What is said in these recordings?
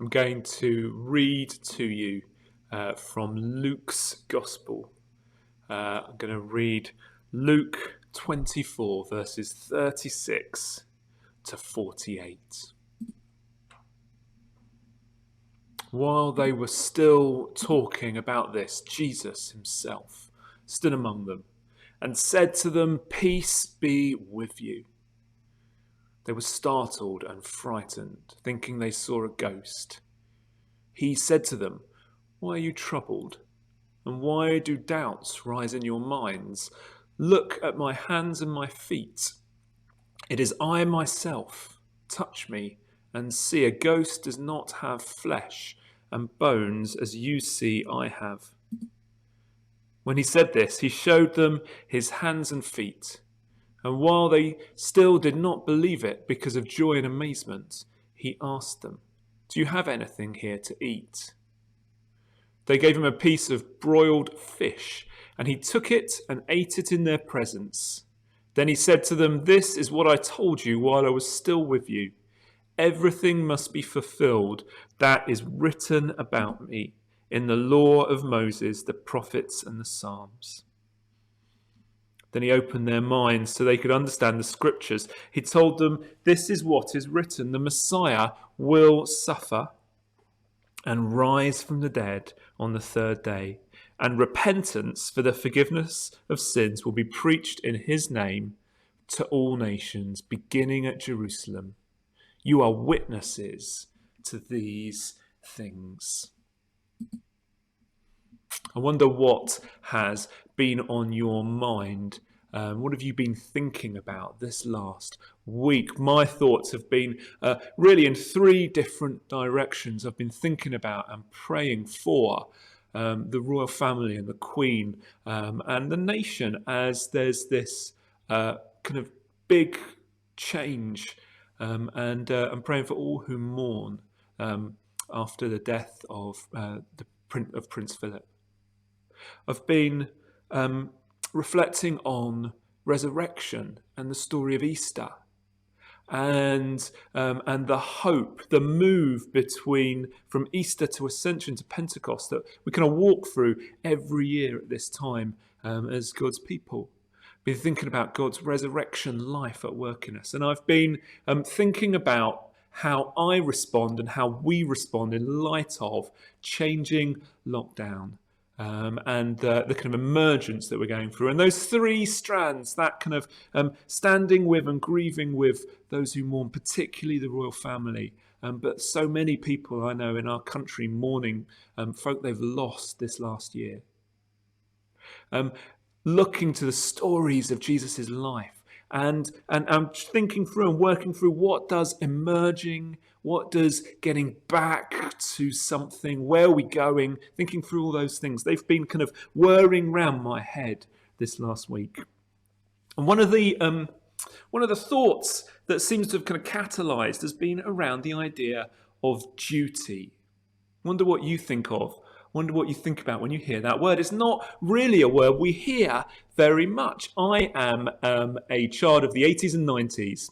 I'm going to read to you from Luke's Gospel. I'm going to read Luke 24, verses 36 to 48. While they were still talking about this, Jesus himself stood among them and said to them, "Peace be with you." They were startled and frightened, thinking they saw a ghost. He said to them, "Why are you troubled? And why do doubts rise in your minds? Look at my hands and my feet. It is I myself. Touch me and see. A ghost does not have flesh and bones as you see I have." When he said this, he showed them his hands and feet. And while they still did not believe it because of joy and amazement, he asked them, "Do you have anything here to eat?" They gave him a piece of broiled fish, and he took it and ate it in their presence. Then he said to them, "This is what I told you while I was still with you. Everything must be fulfilled that is written about me in the law of Moses, the prophets, and the Psalms." Then he opened their minds so they could understand the scriptures. He told them, "This is what is written. The Messiah will suffer and rise from the dead on the third day, and repentance for the forgiveness of sins will be preached in his name to all nations, beginning at Jerusalem. You are witnesses to these things." I wonder what has been on your mind. What have you been thinking about this last week? My thoughts have been really in three different directions. I've been thinking about and praying for the royal family and the Queen and the nation as there's this kind of big change. And I'm praying for all who mourn after the death of Prince Philip. I've been reflecting on resurrection and the story of Easter, and the hope, the move from Easter to Ascension to Pentecost that we kind of walk through every year at this time as God's people. Been thinking about God's resurrection life at work in us, and I've been thinking about how I respond and how we respond in light of changing lockdown. And the kind of emergence that we're going through. And those three strands, that kind of standing with and grieving with those who mourn, particularly the royal family, but so many people I know in our country mourning folk they've lost this last year. Looking to the stories of Jesus' life and I'm thinking through and working through what does emerging, what does getting back to something, where are we going, thinking through all those things. They've been kind of whirring round my head this last week. And one of the thoughts that seems to have kind of catalysed has been around the idea of duty. Wonder what you think of. Wonder what you think about when you hear that word. It's not really a word we hear very much. I am a child of the 80s and 90s.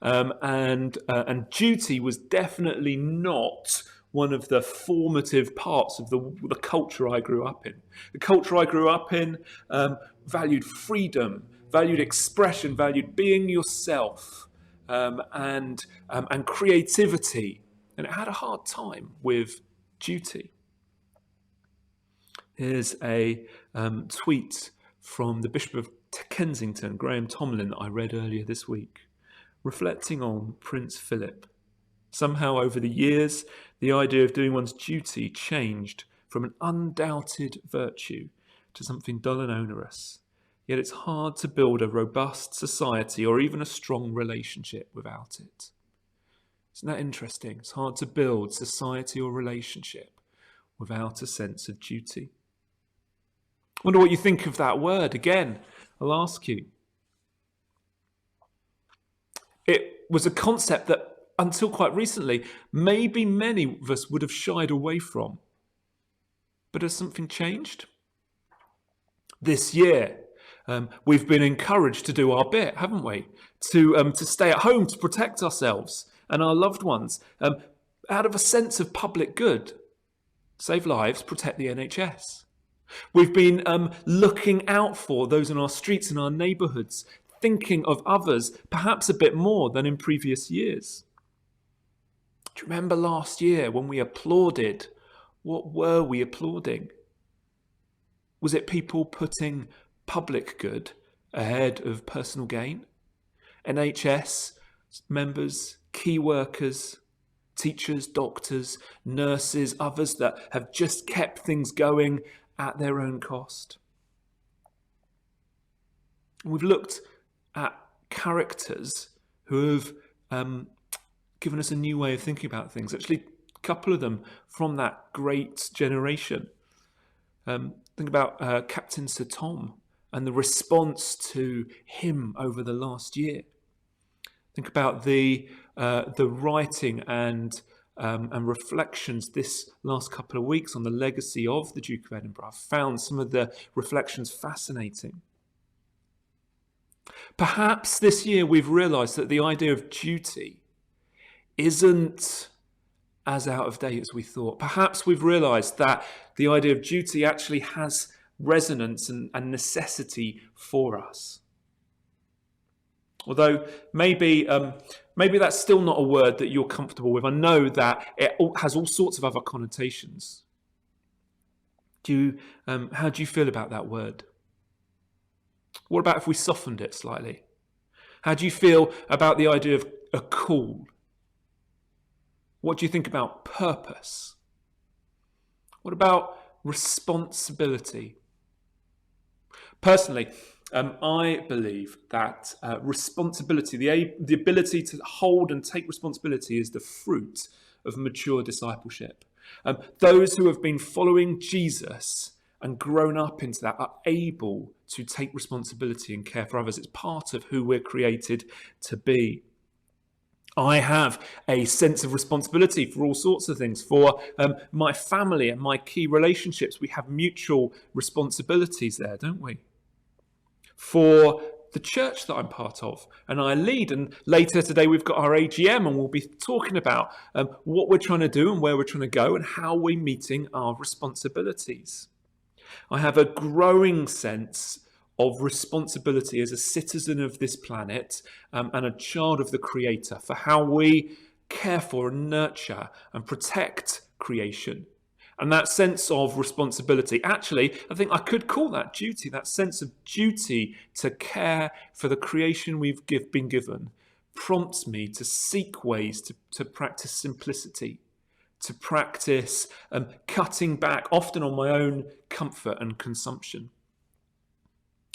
And duty was definitely not one of the formative parts of the culture I grew up in. The culture I grew up in valued freedom, valued expression, valued being yourself, and creativity. And it had a hard time with duty. Here's a tweet from the Bishop of Kensington, Graham Tomlin, that I read earlier this week, reflecting on Prince Philip. Somehow over the years, the idea of doing one's duty changed from an undoubted virtue to something dull and onerous. Yet it's hard to build a robust society or even a strong relationship without it. Isn't that interesting? It's hard to build society or relationship without a sense of duty. I wonder what you think of that word. Again, I'll ask you. It was a concept that until quite recently, maybe many of us would have shied away from. But has something changed? This year, we've been encouraged to do our bit, haven't we? To stay at home, to protect ourselves and our loved ones. out of a sense of public good. Save lives, protect the NHS. We've been looking out for those in our streets and our neighbourhoods, thinking of others perhaps a bit more than in previous years. Do you remember last year when we applauded? What were we applauding? Was it people putting public good ahead of personal gain? NHS members, key workers, teachers, doctors, nurses, others that have just kept things going at their own cost. We've looked at characters who have given us a new way of thinking about things. Actually, a couple of them from that great generation. Think about Captain Sir Tom and the response to him over the last year. Think about the writing and reflections this last couple of weeks on the legacy of the Duke of Edinburgh. I've found some of the reflections fascinating. Perhaps this year we've realised that the idea of duty isn't as out of date as we thought. Perhaps we've realised that the idea of duty actually has resonance and necessity for us. Although maybe that's still not a word that you're comfortable with. I know that it has all sorts of other connotations. How do you feel about that word? What about if we softened it slightly? How do you feel about the idea of a call? What do you think about purpose? What about responsibility? Personally, I believe that responsibility, the ability to hold and take responsibility, is the fruit of mature discipleship. Those who have been following Jesus and grown up into that are able to take responsibility and care for others. It's part of who we're created to be. I have a sense of responsibility for all sorts of things. For my family and my key relationships, we have mutual responsibilities there, don't we? For the church that I'm part of and I lead, and later today we've got our AGM and we'll be talking about what we're trying to do and where we're trying to go and how we're meeting our responsibilities. I have a growing sense of responsibility as a citizen of this planet and a child of the Creator for how we care for and nurture and protect creation. And that sense of responsibility, actually, I think I could call that duty, that sense of duty to care for the creation we've been given, prompts me to seek ways to practice simplicity, to practice cutting back, often on my own comfort and consumption.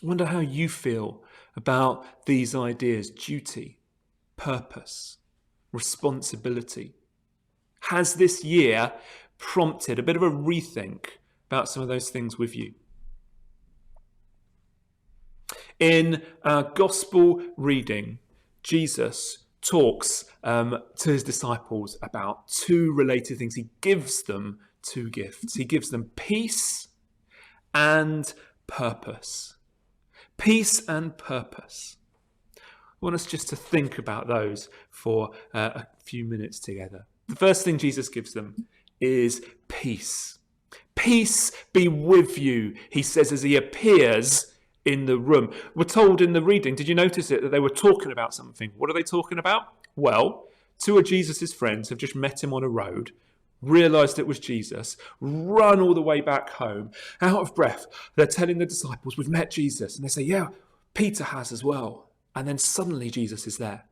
I wonder how you feel about these ideas: duty, purpose, responsibility. Has this year prompted a bit of a rethink about some of those things with you? In our gospel reading, Jesus talks to his disciples about two related things. He gives them two gifts. He gives them peace and purpose. Peace and purpose. I want us just to think about those for a few minutes together. The first thing Jesus gives them is peace. Peace be with you, he says as he appears in the room. We're told in the reading, did you notice it, that they were talking about something? What are they talking about? Well, two of Jesus' friends have just met him on a road, realised it was Jesus, run all the way back home, out of breath. They're telling the disciples, we've met Jesus. And they say, yeah, Peter has as well. And then suddenly Jesus is there.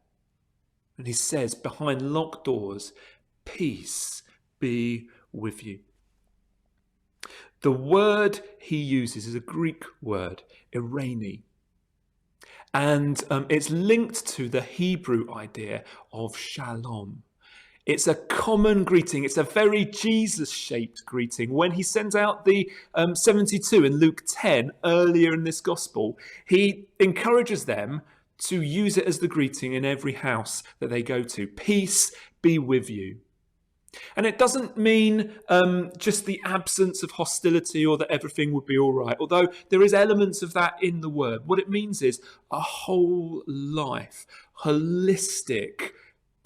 And he says, behind locked doors, peace be with you. The word he uses is a Greek word, eirene. And it's linked to the Hebrew idea of shalom. It's a common greeting. It's a very Jesus-shaped greeting. When he sends out the 72 in Luke 10, earlier in this gospel, he encourages them to use it as the greeting in every house that they go to. Peace be with you. And it doesn't mean just the absence of hostility or that everything would be all right, although there is elements of that in the word. What it means is a whole life, holistic,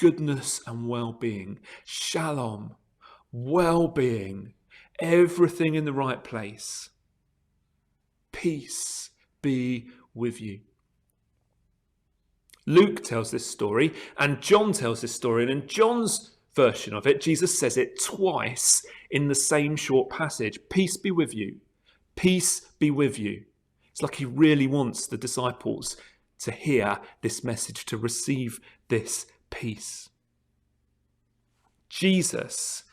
goodness and well-being, shalom, well-being, everything in the right place. Peace be with you. Luke tells this story and John tells this story, and in John's version of it, Jesus says it twice in the same short passage. Peace be with you. Peace be with you. It's like he really wants the disciples to hear this message, to receive this peace. Jesus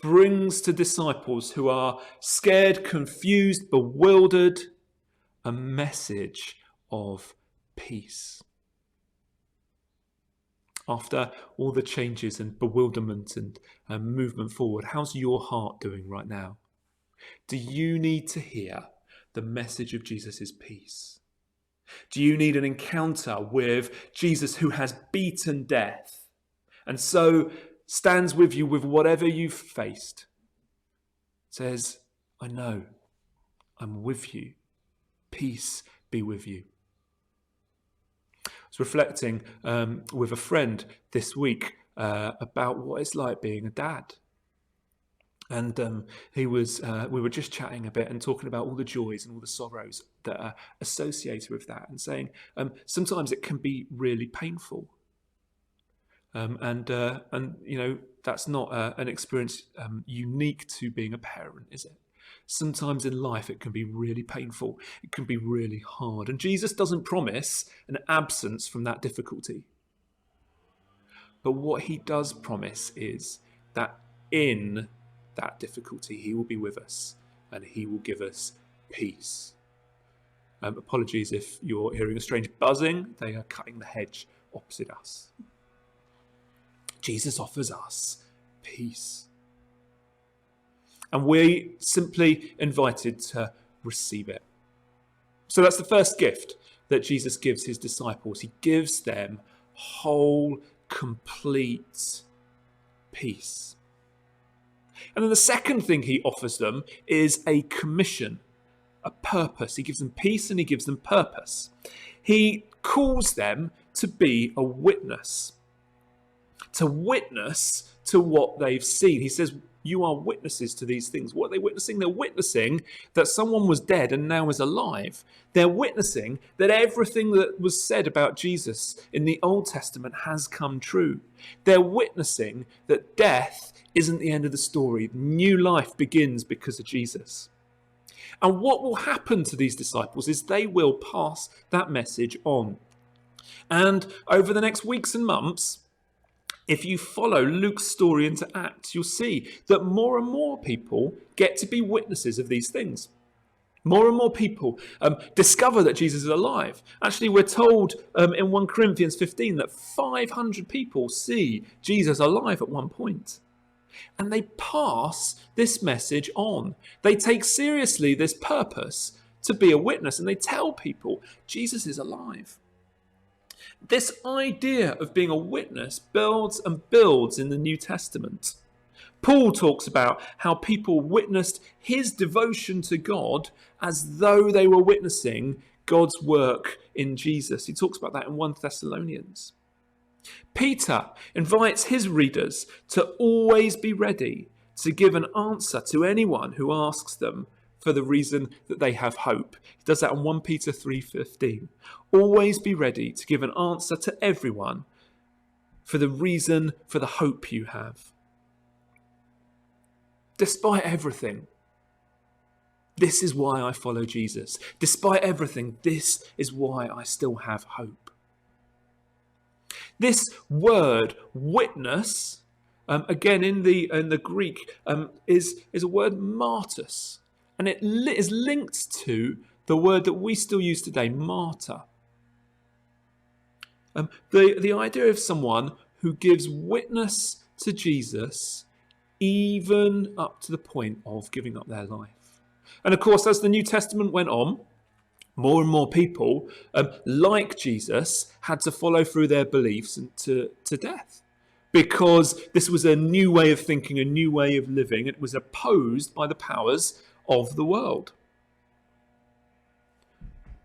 brings to disciples who are scared, confused, bewildered, a message of peace. After all the changes and bewilderment and movement forward, how's your heart doing right now? Do you need to hear the message of Jesus' peace? Do you need an encounter with Jesus who has beaten death and so stands with you with whatever you've faced? Says, I know, I'm with you. Peace be with you. I was reflecting with a friend this week about what it's like being a dad. And we were just chatting a bit and talking about all the joys and all the sorrows that are associated with that, and saying sometimes it can be really painful. And you know, that's not an experience unique to being a parent, is it? Sometimes in life it can be really painful. It can be really hard. And Jesus doesn't promise an absence from that difficulty. But what he does promise is that in that difficulty, he will be with us and he will give us peace. Apologies if you're hearing a strange buzzing. They are cutting the hedge opposite us. Jesus offers us peace. And we're simply invited to receive it. So that's the first gift that Jesus gives his disciples. He gives them whole, complete peace. And then the second thing he offers them is a commission, a purpose. He gives them peace and he gives them purpose. He calls them to be a witness, to witness to what they've seen. He says, you are witnesses to these things. What are they witnessing? They're witnessing that someone was dead and now is alive. They're witnessing that everything that was said about Jesus in the Old Testament has come true. They're witnessing that death isn't the end of the story. New life begins because of Jesus. And what will happen to these disciples is they will pass that message on. And over the next weeks and months, if you follow Luke's story into Acts, you'll see that more and more people get to be witnesses of these things. More and more people discover that Jesus is alive. Actually, we're told in 1 Corinthians 15 that 500 people see Jesus alive at one point. And they pass this message on. They take seriously this purpose to be a witness, and they tell people Jesus is alive. This idea of being a witness builds and builds in the New Testament. Paul talks about how people witnessed his devotion to God as though they were witnessing God's work in Jesus. He talks about that in 1 Thessalonians. Peter invites his readers to always be ready to give an answer to anyone who asks them for the reason that they have hope. He does that in 1 Peter 3:15. Always be ready to give an answer to everyone for the reason for the hope you have. Despite everything, this is why I follow Jesus. Despite everything, this is why I still have hope. This word, witness, again in the Greek, is a word martys. And it is linked to the word that we still use today, martyr. The idea of someone who gives witness to Jesus even up to the point of giving up their life. And of course, as the New Testament went on, more and more people, like Jesus, had to follow through their beliefs to death. Because this was a new way of thinking, a new way of living. It was opposed by the powers of the world.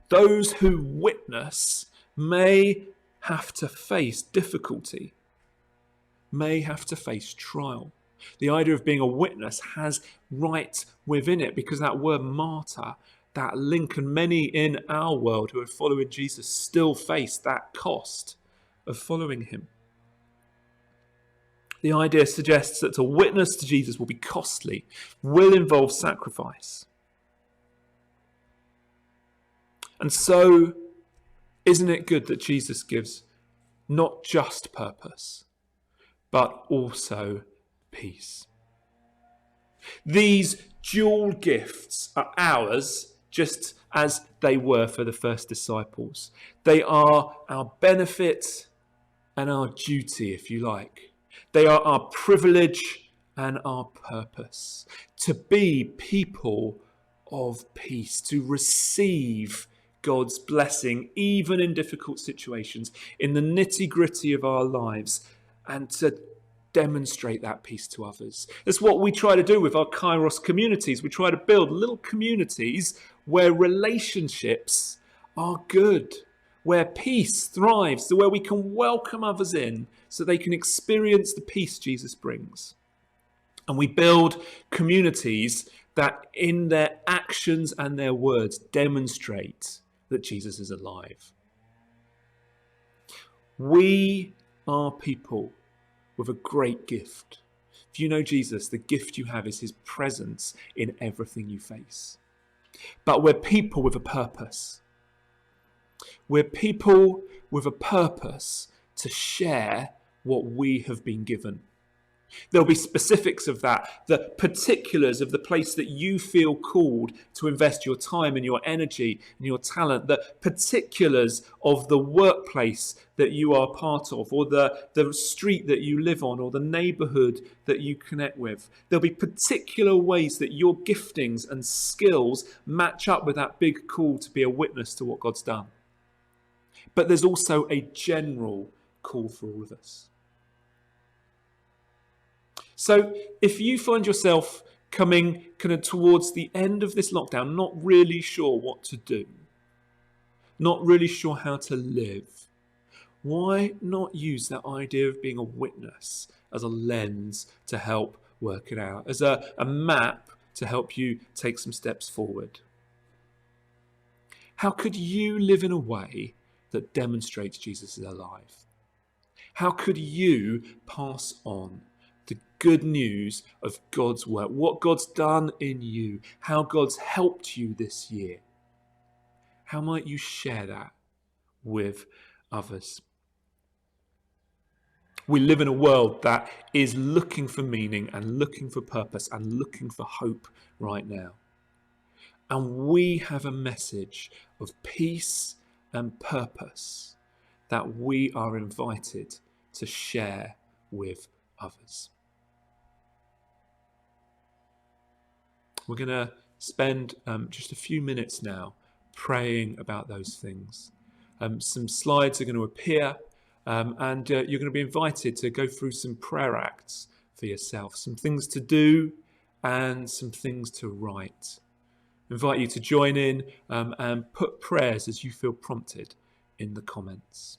Those who witness may have to face difficulty. may have to face trial. The idea of being a witness has right within it, because that word martyr, that link, and many in our world who are following Jesus still face that cost of following him. The idea suggests that to witness to Jesus will be costly, will involve sacrifice. And so, isn't it good that Jesus gives not just purpose, but also peace? These dual gifts are ours, just as they were for the first disciples. They are our benefit and our duty, if you like. They are our privilege and our purpose. To be people of peace, to receive God's blessing, even in difficult situations, in the nitty-gritty of our lives, and to demonstrate that peace to others. That's what we try to do with our Kairos communities. We try to build little communities where relationships are good, where peace thrives, where we can welcome others in so they can experience the peace Jesus brings. And we build communities that in their actions and their words demonstrate that Jesus is alive. We are people with a great gift. If you know Jesus, the gift you have is his presence in everything you face. But we're people with a purpose. We're people with a purpose to share what we have been given. There'll be specifics of that, the particulars of the place that you feel called to invest your time and your energy and your talent, the particulars of the workplace that you are part of, or the street that you live on, or the neighborhood that you connect with. There'll be particular ways that your giftings and skills match up with that big call to be a witness to what God's done. But there's also a general call for all of us. So if you find yourself coming kind of towards the end of this lockdown, not really sure what to do, not really sure how to live, why not use that idea of being a witness as a lens to help work it out, as a map to help you take some steps forward? How could you live in a way that demonstrates Jesus is alive? How could you pass on the good news of God's work, what God's done in you, how God's helped you this year? How might you share that with others? We live in a world that is looking for meaning and looking for purpose and looking for hope right now. And we have a message of peace and purpose that we are invited to share with others. We're going to spend just a few minutes now praying about those things. Some slides are going to appear, and you're going to be invited to go through some prayer acts for yourself, some things to do and some things to write. I invite you to join in and put prayers as you feel prompted in the comments.